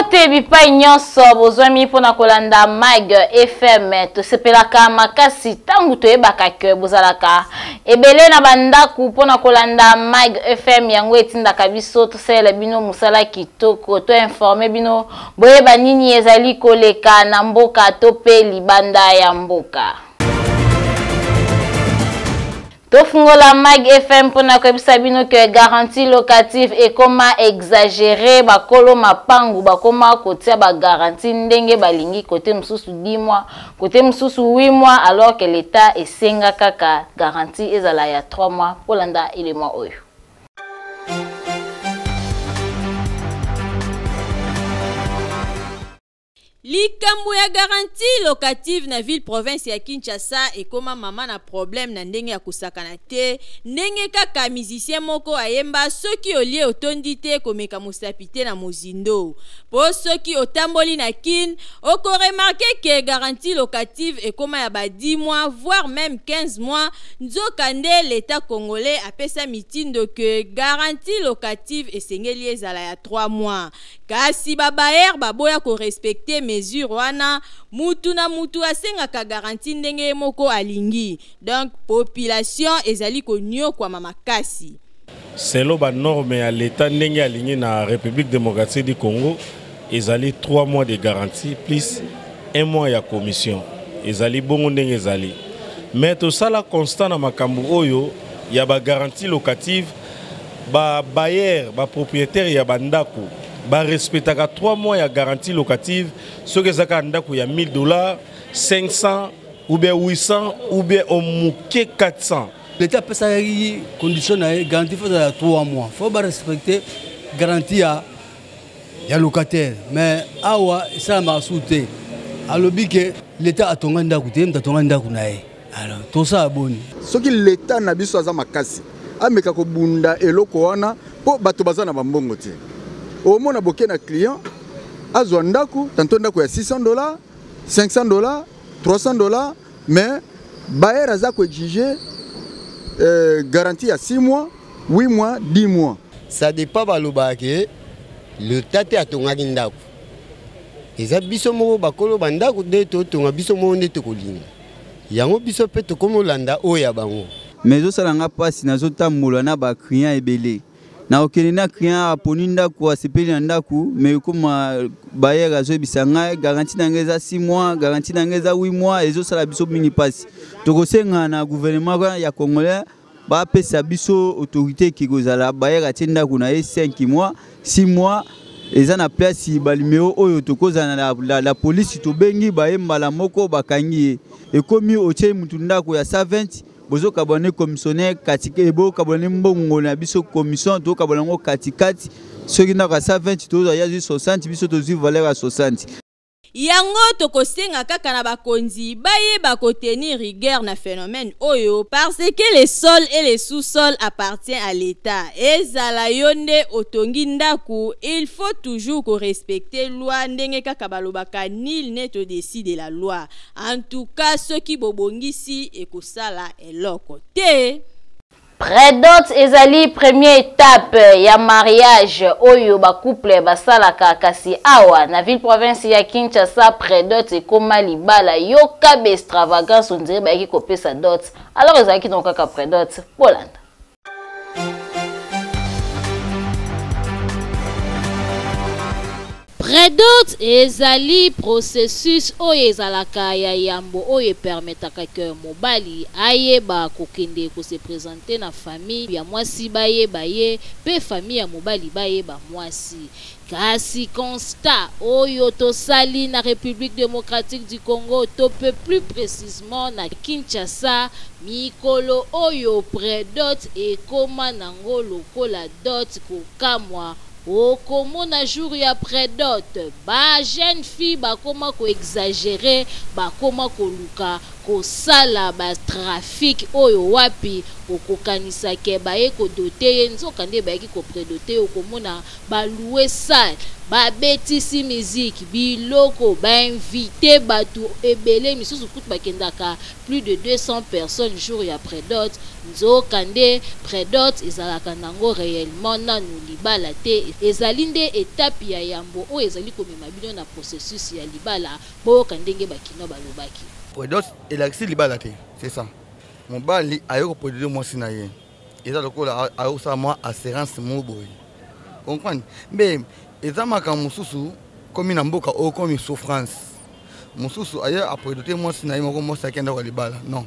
Mbote bipai nyonso bozwami pona kolanda Mag FM tosepelaka makasi tangu toyebaka ke bozalaka ebele na bandaku pona kolanda Mag FM yango etindaka biso tosala bino musala kitoko to informer bino boyeba nini ezali koleka na mboka to pe libanda ya mboka. Tofungola Mag FM pona koyebisa bino ke garantie locative ekoma exagéré bakolo mapangu bakoma kotia ba garantie ndenge balingi côté mususu 10 mois côté mususu 8 mois alors que l'état esenga kaka garantie ezala ya 3 mois polanda élément oyo. Likambo ya garantie locative na ville province ya Kinshasa ekoma mama na problème na ndenge ya kusakana te ndenge kaka musicien moko ayemba soki olie otondi te komeka musapite na mozindo po soki otamboli na kin oko remarquer que garantie locative ekoma ya ba 10 mois voire même 15 mois nzoka nde l'état congolais apesa mitindo que garantie locative esengeli ezala ya 3 mois kasi babaer baboya ko respecter mesure wana mutu na mutu asengaka garantie ndenge moko alingi donc population ezali konyo kwa makasi selon ba norme ya l'état ndenge alingi na République démocratique du Congo ezali 3 mois de garantie plus 1 mois ya commission ezali bongo ndenge ezali mais to sala constant na makambo oyo ya ba garantie locative ba bailleur ba propriétaire ya bandako ba respectaka 3 mois ya garantie locative soki ezaka ndako ya $1000 500 ou bien 800 ou bien au muke 400 l'état peut ça condition na garantie faut à 3 mois faut ba respecter garantie ya locataire mais awa ça m'a sauté alobi que l'état atonga ndako te mtatonga ndako na ye alors tout ça boni soki l'état na biso aza makasi ameka ko bunda eloko wana po bato bazana bambongo te au moins aboké na client azwa ndako tantôt ndako ya $600 $500 $300 mais baer aza ko exiger garantie à 6 mois 8 mois 10 mois ça dépend baloba ke le tate atongaki ndako eza biso moko bakolo bandako de to tonga biso moko nde tokolinga yango biso pe tokomolanda oya bango mais osalanga pasi nazotambola na ba client ebele na okene na client aponi ndako asepeli na ndako mais koma bayer azobisanga garantie na ngeza 6 mois garantie na ngeza 8 mois ezosala biso mingi pasi tokosenga na gouvernement ya congolais ba pesa biso autorité ki kozala bayer atie ndako na 5 mois 6 mois eza na place balimeo oyo tokozana la police to bengi bayembala moko bakangi ekomi otie mutu ndako ya 120 bozo kabone commissionnaire katika ebo kabone mbongo na biso commission to kabone ngo katikati soki na ka 120 to ya 60 biso to valeur 60 yango tokosenga kaka na bakonzi baye bakotenir rigueur na phénomène oyo parce que les sols et les sous-sols appartiennent à l'état ezala yonde otongi ndaku il faut toujours respecter loi ndenge kaka balobaka nil ne to décide la loi en tout cas ceux qui bobongisi ekosala eloko te. Prédot ezali première étape ya mariage oyo ba couple basalaka kasi awa na ville province ya Kinshasa prédot ekoma libala yoka be extravagance on dirait ba ki kopesa dot alors ezali donc kaka prédot Polanda. Prédot ezali processus oyo ezalaka ya yambo oyo permetaka que mobali ayeba kokende ko se présenter na famille ya mwasi bayeba ye pe famille ya mobali bayeba mwasi kasi constat oyo tosali na République démocratique du Congo to peu plus précisément na Kinshasa mikolo oyo prédot ekoma nango lokola dot kokamwa okomona jour ya prédot ba jeune fille bakoma ko exagérer bakoma ko luka kosala ba trafic oyo wapi okokanisa ke baye kodote nzoka nde bayaki kopredote okomona balouer salle babetisi musique biloko bainvite batu ebele misusu kutu bakendaka plus de 200 personnes jour ya predot nzoka nde predot ezalaka nango réellement nanu libala te ezali nde étape ya yambo oyo ezali komema bino na processus ya libala boyoka ndenge bakino balobaki predot elakisi libala te c'est ça mobali ayo koproduire mwasi na ye eza lokola ayosala mwa assurance mo boye comprendre mais eza makambo mosusu komi na mboka oyo komi souffrance mosusu aye aproduire mwasi na ye moko mwasi akenda kwa libala non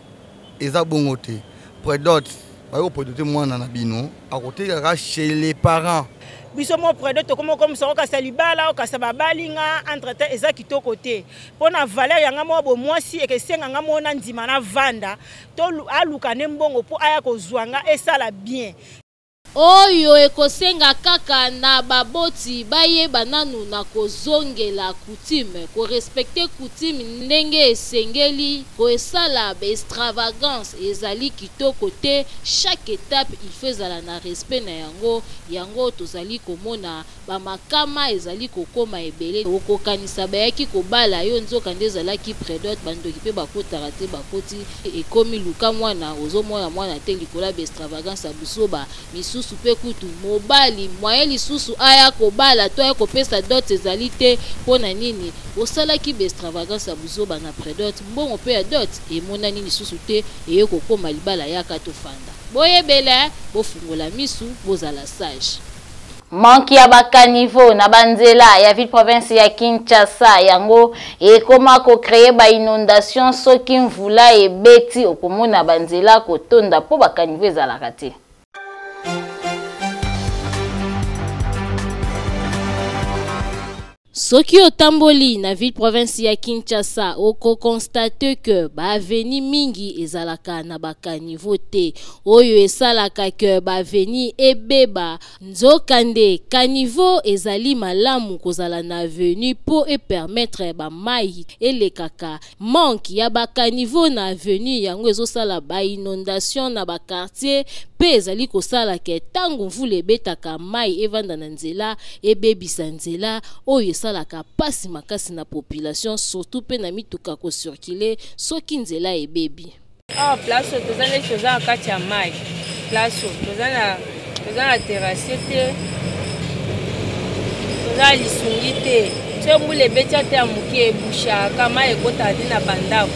eza bongo te predot bayo koproduire mwana na bino akotekaka chez les parents biso mo predot comme ça okasa libala okasa babalinga entretemps eza kitoko te pona valeur yanga mo bo mwasi ekesenga nga mo na ndima na vanda to aluka ne mbongo po aya kozwanga esala bien oyo ekosenga kaka na baboti bayeba nanu na kozongela coutume korespecte coutume ndenge esengeli koesala ba extravagance ezali kitoko te chaque étape il faut ezala na respect na yango tozali komona bamakama ezali kokoma ebele okokanisa bayaki kobala yo nzoka nde ezalaki predot bandoki mpe bakotaka te bakoti ekomi luka mwana ozomona mwana te likola ba extravagance ya busoba misusu pe kutu mobali mwaye lisusu aya kobala to aya kopesa dot ezali te mpona nini osalaki ba extravagance ya buzoba na predot mbongo mpe ya dot emonani lisusu te eye kokoma libala yaka tofanda boyebele bofungola misu bozala sage manki ya bakanivo na banzela ya ville province ya Kinshasa yango ekoma ko créer ba inondation soki mvula ebeti okomona banzela kotonda po bakanivo ezalaka te. Soki otamboli na ville province ya Kinshasa oko constate que ba aveni mingi ezalaka na bakanivo te oyo esalaka que ba aveni ebeba nzokande kanivo ezali malamu kozala na avenue po e permettre ba mai elekaka manque ya bakanivo na avenue yango ezosala ba inondation na ba quartier pe ezali kosala ke tango mvula ebetaka mai evanda na nzela ebebisa nzela oyo esalaka pasi makasi na population surtout pe na mituka ko circuler soki nzela ebebi. Place tozana choza kati ya mai. Place tozana terrasse te. Tozana lisungi te. Se mvula ebetia te amuki ebusha kama ekota na bandako.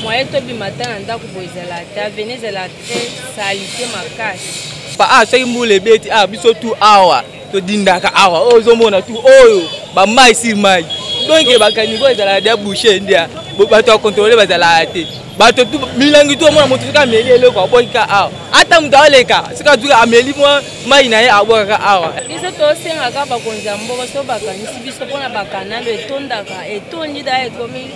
Moi to bi matin ndako boizela ta venezela très salité makasi ba so imule beti biso tu awa to dindaka awa ozomona tu oyo ba mai si mai donc ba kanivo ezala da boucher ndia ba to contrôler bazala te ba to tu milangi to mona moto ka meli ele ko boika awa ata mutawaleka sika tu ameli mo mai na ye aboka awa biso to senga ka ba konza mboka so ba kanisi biso pona ba kanalo etondaka etondi da ekomi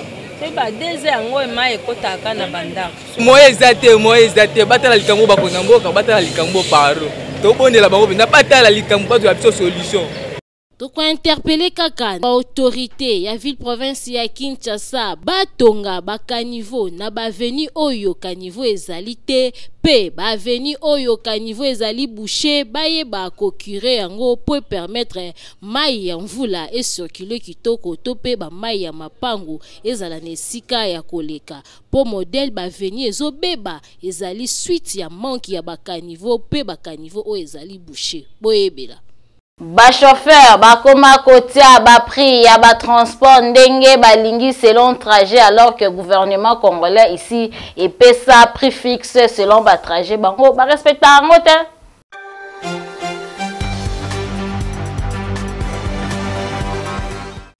ba deze yango ema ekotaka na bandako moye zate batala likambo bakonza mboka batala likambo paro tobondela bango na batala likambo bato ya biso solution. Toko interpeller kaka autorité ya ville province ya Kinshasa batonga bakanivo na baveni oyo kanivo ezali te pe baveni oyo kanivo ezali boucher baye ba kokure yango pour permettre mai ya mvula e circuler kitoko to pe ba mai ya mapangu ezala na esika ya koleka po modèle baveni ezobeba ezali suite ya manque ya bakanivo pe bakanivo oyo ezali boucher boyebela. Ba chauffeur bakoma kotia ba prix ya ba transport ndenge balingi selon trajet alors que gouvernement congolais ici epesa prix fixe selon ba trajet bango ba respecta ngo te.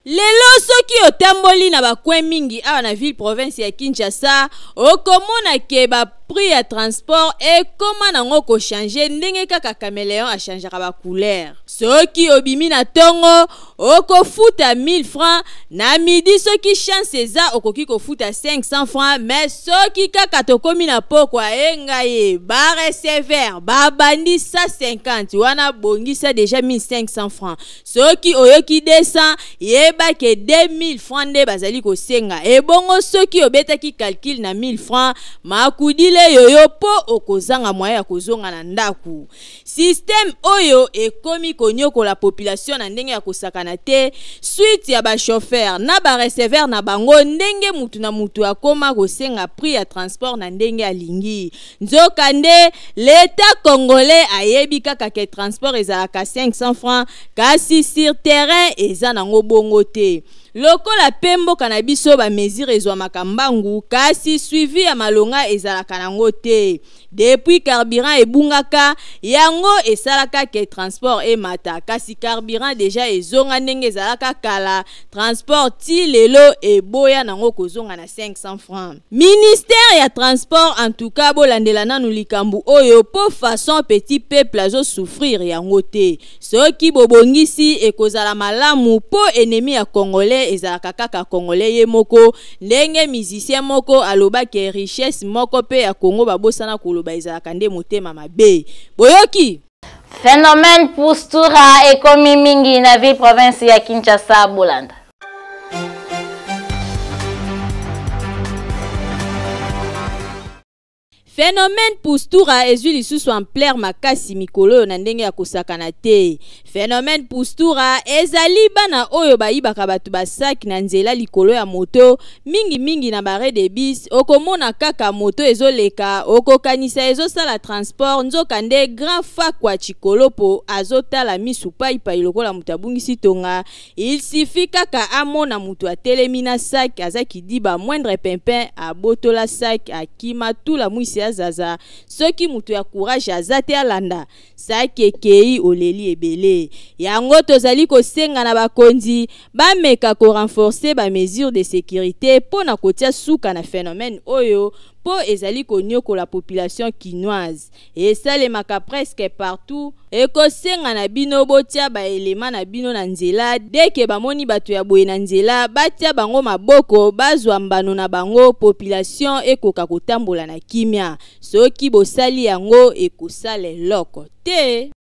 Lelo soki otamboli na bakwe mingi awa na ville province ya Kinshasa okomona ke ba prix ya transport ekoma nango ko changer ndenge kaka caméléon a changer ba couleur. Soki obimi na tongo okofuta 1000 francs na midi, soki chance eza okoki kofuta 500 francs, mais soki kaka tokomi na pokwa engaye ba receveur ba bandi 150 wana bongisa déjà 1500 francs. Soki oyoki 200 yeba ke 2000 francs nde bazali ko senga. Ebongo soki obetaki calcul na 1000 francs makudile yoyo po okozanga moya ya kozonga na ndaku. Système oyo ekomi konyoko la population na ndenge ya kosakana te suite ya ba chauffeur na ba receveur na bango ndenge mutu na mutu akoma kosenga prix ya transport na ndenge alingi. Nzoka nde l'État congolais ayebi kaka ke transport ezalaka 500 francs kasi sur terrain eza nango bongo te. Lokola pembo kanabiso ba mesure ezwamaka mbangu kasi suivi ya malonga ezalaka nango te. Depuis carburant ebungaka yango esalaka ke transport emata kasi carburant déjà ezonga ndenge ezalaka kala transport ti lelo eboya nango kozonga na 500 francs. Ministère ya transport en tout cas bolandela nanu likambu oyo po façon petit peuple azo souffrir yango te. Soki bobongisi ekozala malamu po ennemi ya congolais ezalaka kaka congolais ye moko ndenge musicien moko aloba ke richesse moko pe ya Congo babosana koloba ezalaka nde motema mabe. Boyoki phénomène postura ekomi mingi na ville province ya Kinshasa bolanda. Phénomène postura ezwi lisusu ampleur makasi mikolo na ndenge ya kosakana te. Phénomène postura ezali bana oyo bayibaka batu basaki na nzela likolo ya moto mingi na bare de bis okomona kaka moto ezoleka okokanisa ezosala transport nzoka nde grand fakwa chikolopo azotala misu paipa ilokola mutu abungisi tonga. Il suffit kaka amona mutu atelemi na sac azaki diba moindre pimpin abotola sac akima tula mwisi azaza soki mutu ya courage azate alanda saki ekei oleli ebele. Yango tozali kosenga na bakonzi bameka ko renforcer ba mesures de sécurité pona kotia suka na phénomène oyo po ezali konyoko la population kinoise et ça les maka presque partout ekosenga na bino botia ba elema na bino na nzela deke bamoni batu ya boye na nzela batia bango maboko bazwa mbano na bango population ekoka kotambola na kimia soki bosali yango ekosale loko te.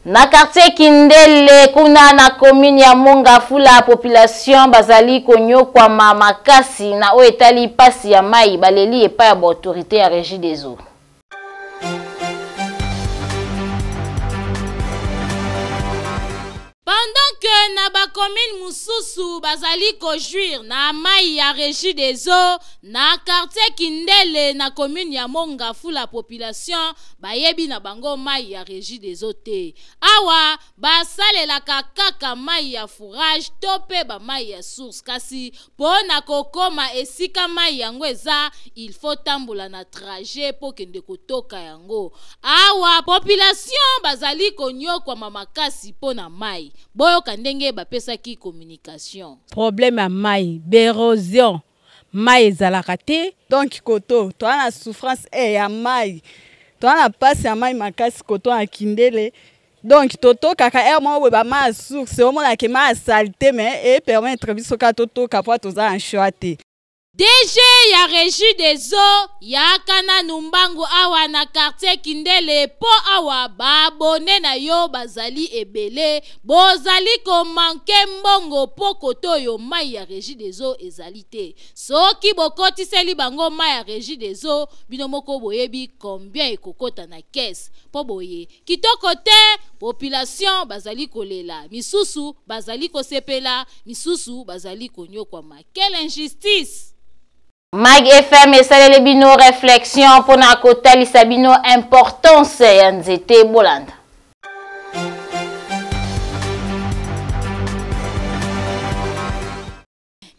Na quartier Kindele kuna na commune ya Mongafula population bazali konyokwa makasi na o etali pasi ya mai baleli epa ya autorité ya régie des eaux. Pendant que na ba commune mususu bazali ko jouir na mai ya régie des eaux na quartier Kindele na commune ya Mongafula population bayebi na bango mai ya régie des eaux te. Awa basalelaka kaka mai ya fourrage tope ba mai ya source kasi pona kokoma esika mai yango eza il faut tambola na trajet po kende kotoka yango. Awa population bazali konyokwa makasi pona mai. Boyo kandenge bapesa ki communication. Problème à mai, d'érosion. Mai ezalaka te. Donc koto, to ana souffrance ya mai. To ana passe ya mai makasi koto a Kindele. Donc toto kaka mo ba ma source o mona ke ma saleté mais et permettre biso ka toto ka po to za en choité. DG ya régie des eaux ya kana numbangu awa na quartier Kindele po awa babone na yo bazali ebele bozali ko manke mbongo po koto yo mai ya régie des eaux ezali te soki bokoti seli bango mai ya régie des eaux bino moko boyebi combien ekokota na caisse po boye kitoko te population bazali kolela misusu bazali kosepela misusu bazali konyokwa ma quelle injustice. Mag FM esalele bino réflexion pona kotalisa bino importance ya nzete bolanda.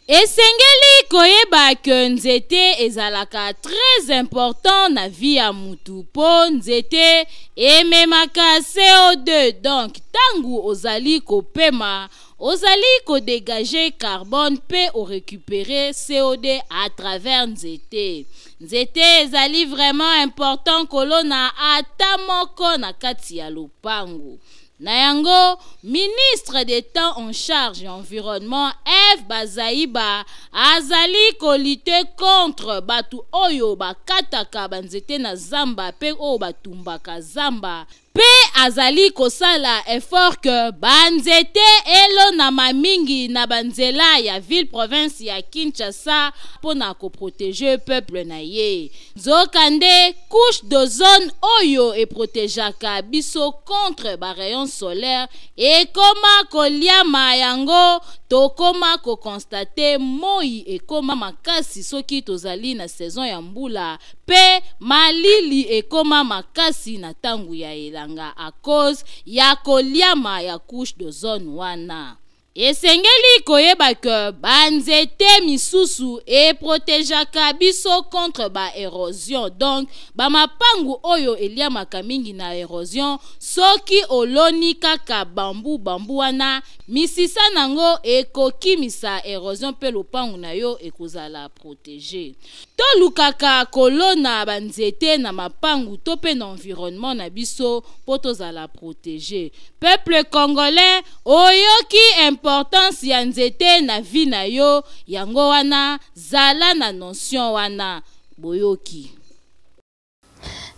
Esengeli koyeba ke nzete ezalaka très important na vie ya mutu po nzete ememaka CO2 donc tangu ozali kopema ozali ko dégager carbone pe o récupérer CO2 à travers nzete. Nzete ezali vraiment important kolona ata moko na kati ya lopango. Na yango, ministre d'État en charge environnement F. Bazaiba azali ko lutter contre batu oyo bakataka banzete na zamba pe oyo batumbaka zamba. Pe azali kosala effort que banzete elo na mamingi na banzela ya ville province ya Kinshasa pona ko protéger peuple na ye. Zokande couche d'ozone oyo e protégeaka biso contre ba rayon solaire et koma koliama yango tokoma ko constate moi e koma makasi soki tozali na saison ya mbula pe malili e koma makasi na tangu ya elanga a cause ya koliama ya couche d'ozone wana. Esengeli koyeba ke banzete misusu e protégeaka biso contre ba érosion. Donc ba mapangu oyo eliamaka mingi na érosion soki oloni kaka bambu wana misisa nango ekokimisa érosion pe lopangu na yo ekozala protéger. To lukaka kolona banzete na mapangu to pe na environnement na biso po tozala protéger. Peuple congolais oyoki importance ya nzete na vie na yo yango wana zala na notion wana boyoki.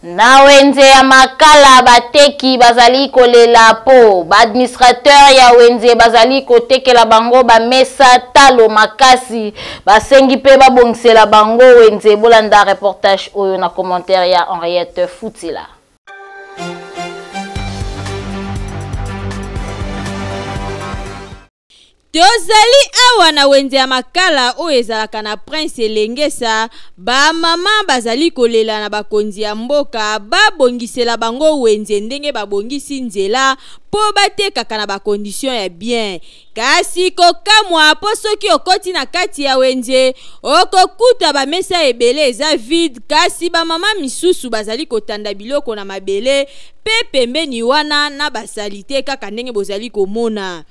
Na wenze ya makala bateki bazali kolela po ba administrateur ya wenze bazali kotekela bango ba mesa talo makasi basengi pe babongisela bango wenze bolanda reportage oyo na commentaire ya Henriette Futila. Tozali awa na wenze ya makala oyo ezalaka na Prince Elengesa ba mama bazali kolela na bakonzi ya mboka babongisela bango wenze ndenge babongisi nzela po batekaka na bakondisyon ya bien. Kasi kokamwa po soki okoti na kati ya wenze okokuta ba mesa ebele eza vide kasi ba mama misusu bazali kotanda biloko na mabele pe pembeni wana na basalite kaka ndenge bozali komona.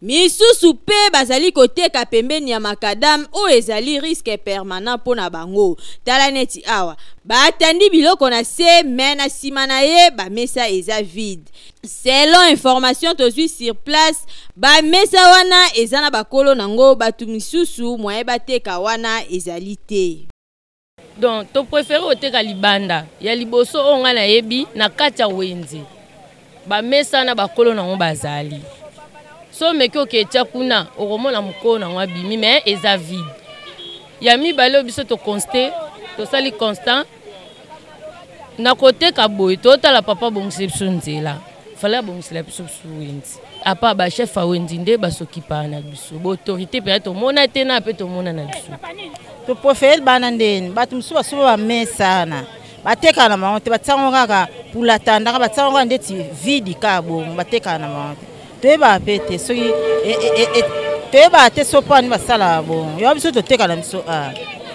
Misusu pe bazali koteka pembeni ya makadam o ezali risque permanent pona bango. Tala neti awa batandi biloko na se mena simana ye ba mesa eza vide. Selon information tozwi sur place ba mesa wana eza na bakolo nango batu misusu moye bateka wana ezali te. Donc to préféré oteka libanda ya liboso onga na yebi na kati ya wenze ba mesa na bakolo nango bazali. So meki oketia kuna okomona mukona ngwa bimi mais eza vide. Ya mibale biso to constate to sali constant na kote ka boy to tala papa bongisi nzela. Fala bongisi la biso wenzi. Apa ba chef a wenzi nde basokipa na biso. Bo autorité pe to mona te na pe to mona na biso. To profil bana ndeni batu msu baso ba mesa na. Bateka na maonte batsango kaka pula tanda batsango ndeti vide ka bongo bateka na maonte. Teba pete soki teba te sopa ni basala bon yo biso to teka na biso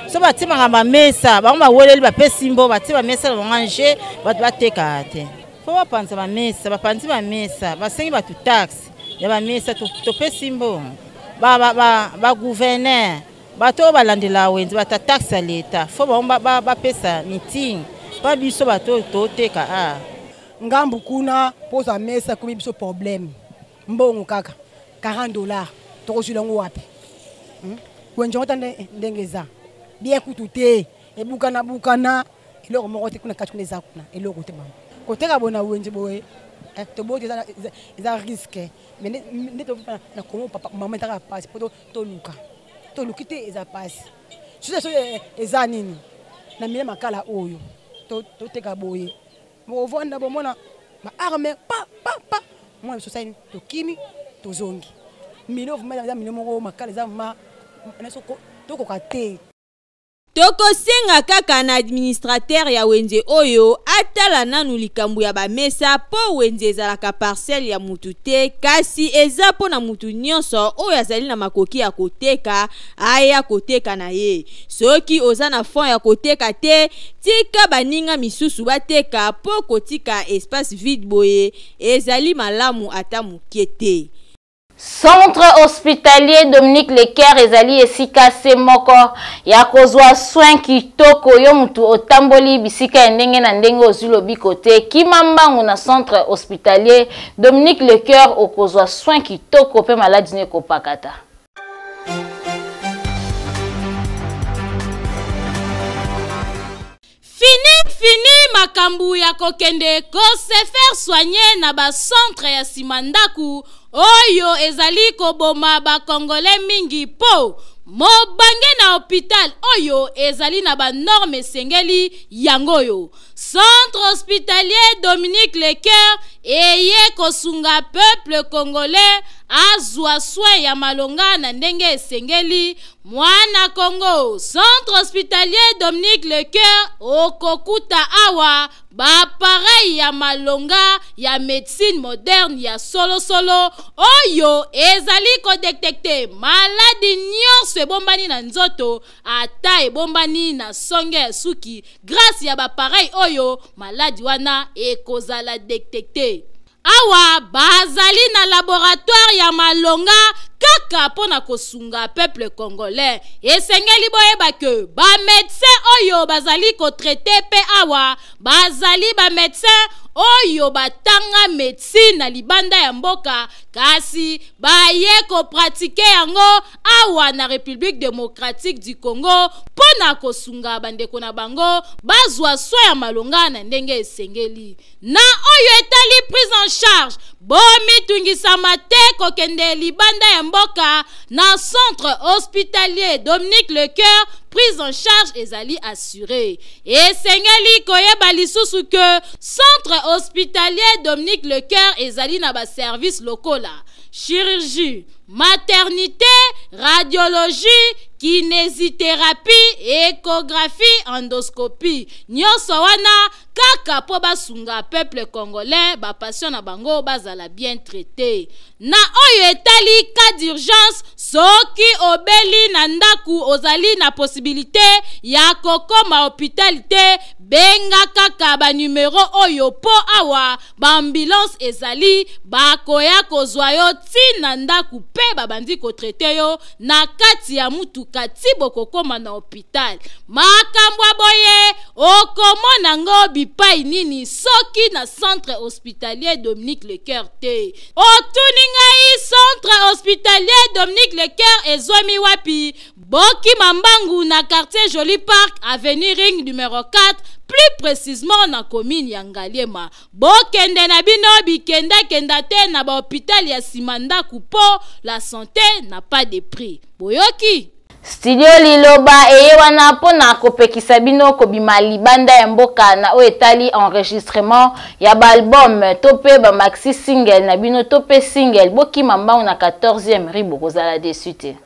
so batima ngamba mesa ba ngoma woleli ba pesimbo batima mesa ba manger bateka te fo bapanza ba mesa bapanzi ba mesa basengi batu tax ya ba mesa to pesimbo ba gouverneur bato balandela wenzi bata tax leta fo ba pesa meeting ba biso bato to teka ngambu kuna poza mesa kumi biso problème mbongo kaka $40 tokosulango wapi wenje otande ndengeza bien kutute ebukana eloko moko te kuna kati kuna eza kuna eloko te mama koteka bona wenje boye to bote eza risque mais ne to na komo papa mama taka passe poto to lukite eza passe so eza nini na mile makala oyo to teka boye bo vonda bo mona ma arme pa moi society to kimi to zongi mino vuma mino moko makala za ma nasoko to kokate. Tokosenga kaka na administrateur ya wenze oyo atala nanu likambu ya ba mesa po wenze ezalaka parcelle ya mutu te kasi eza po na mutu nyonso oyo azali na makoki ya koteka aya koteka na ye. Soki oza na fond ya koteka te tika baninga misusu bateka po kotika espace vide boye ezali malamu ata mukie te. Centre hospitalier Dominique Leker ezali esika semoko ya kozwa soin kitoko yo mutu otamboli bisika ndenge na ndenge ozulo bikote kimambangu na centre hospitalier Dominique Leker okozwa soin kitoko pe maladi ne kopakata. Fini makambu ya kokende ko se faire soigner na ba centre ya simandaku oyo ezali koboma ba congolais mingi po mobange na hôpital oyo ezali na ba norme sengeli yangoyo. Centre hospitalier Dominique Leker eye kosunga peuple congolais azwa soin ya malonga na ndenge esengeli mwana Congo. Centre hospitalier Dominique Leker okokuta awa ba pareil ya malonga ya médecine moderne ya solo oyo ezali ko détecter maladi nyonso ebombani na nzoto ata ebombani na songe ya suki grâce ya ba pareil oyo maladi wana ekozala détecter. Awa bazali na laboratoire ya malonga kaka pona kosunga peuple congolais. Esengeli boyeba ke ba médecin oyo bazali ko traiter pe awa bazali ba médecin oyo batanga médecine na libanda ya mboka kasi baye ko pratiquer yango awa na République démocratique du Congo pona kosunga bandeko na bango bazwa soin ya malonga na ndenge esengeli. Na oyo etali prise en charge bomi tungisa mate kokende libanda ya mboka na centre hospitalier Dominique Leker prise en charge ezali assurée. Esengeli koyeba lisusu que centre hospitalier Dominique Leker ezali na ba service locaux la chirurgie, maternité, radiologie, kinésithérapie, échographie, endoscopie. Nyonso wana kaka po basunga peuple congolais ba patient na bango bazala bien traité. Na oyo etali cas d'urgence soki obeli na ndaku ozali na possibilité ya kokoma hôpital benga kaka ba numéro oyo po awa ba ambulance ezali bakoya kozwa yo tina ndaku pe babandi ko traité yo na kati ya mutuka tibo kokoma na hôpital. Makambwa boye okomona ngo bipai nini soki na centre hospitalier Dominique Leker te. Otuningai centre hospitalier Dominique Leker ezwami wapi? Boki Mambangu na quartier Joli Park avenue Ring numéro 4 plus précisément na commune ya Ngaliema. Bokende na bino bikenda kenda te na ba hôpital ya Simandaku po la santé n'a pas de prix. Boyoki Studio Liloba eye wana pona kopekisa bino kobima libanda ya mboka na oetali enregistrement ya ba album tope ba maxi single na bino tope single Boki Mambangu na 14e ribo kozala dessus te.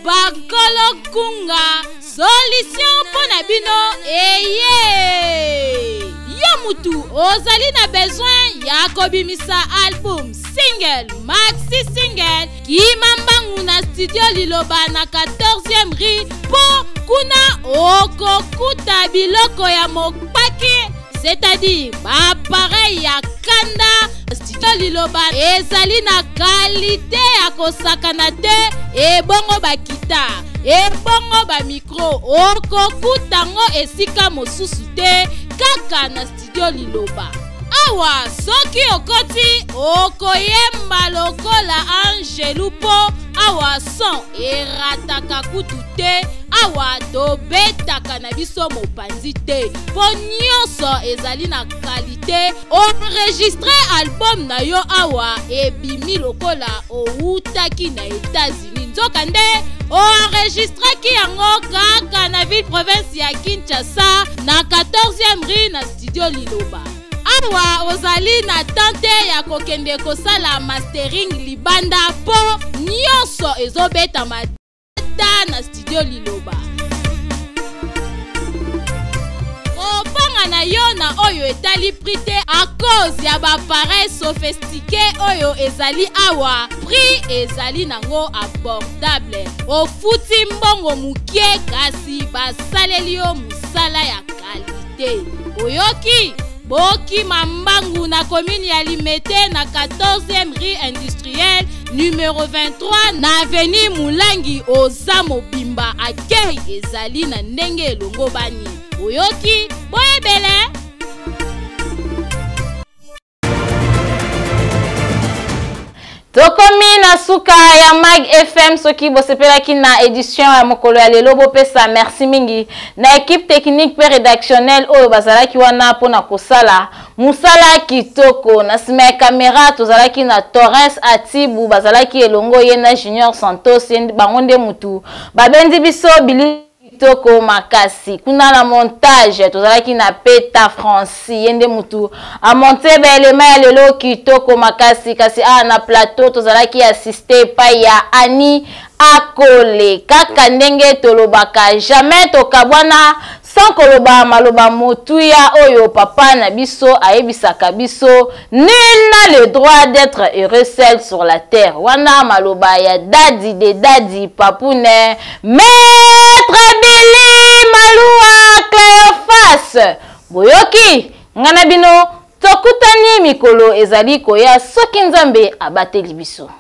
Bakolo kunga solution pona bino eye yo mutu ozali na besoin ya kobimisa album single maxi single Kimambangu na studio Liloba na 14e rue po kuna okokuta biloko ya mopaki c'est-à-dire ba pareil ya kanda. Studio Liloba ezali na qualité ya kosakana te ebongo ba guitare ebongo ba micro okokutango esika mosusu te kaka na Studio Liloba. Awa soki okoti okoyemba lokola Angelu po awa son erataka kutu te awa tobetaka na biso mopanzi te po nyonso ezali na qualité. Enregistre album na yo awa ebimi lokola outaki na États-Unis nzoka nde enregistraki yango kaka na ville province ya Kinshasa na 14e rue na Studio Liloba. Awa ozali na tante ya kokende kosala mastering libanda po nyonso ezobeta na Studio Liloba. Opanga na na yo na oyo etali prix à cause ya ba appareil sophistiqué oyo ezali awa prix ezali nango abordable ofuti mbongo mukie kasi basaleli yo musala ya qualité oyoki boki mambangu na commune ya Limete na 14e rue industrielle numéro 23 na avenue Mulangi oza mobimba accueil ezali na ndenge elongo bani oyoki boyebele. Tokomi na suka ya Mag FM soki bosepelaki na édition ya mokolo ya lelo bopesa merci mingi na équipe technique pe rédactionnelle oyo bazalaki wana pona kosala musala kitoko na sima ya caméra tozalaki na Torres Atibu bazalaki elongo ye na Junior Santos bango nde mutu babendi biso bili toko makasi kuna na montage tozalaki na Peta Franci yende mutu a monter ba elema ya lelo kitoko makasi kasi na plateau tozalaki assisté pa ya Ani Akole kaka ndenge tolobaka jamais tokabwana sans koloba maloba motuya oyo papa na biso ayebisaka biso nul n'a le droit d'être heureux seul sur la terre wana maloba ya dadi de dadi papune maître Billy Malua Cléophas boyoki ngana bino tokutani mikolo ezali koya soki nzambe abateli biso.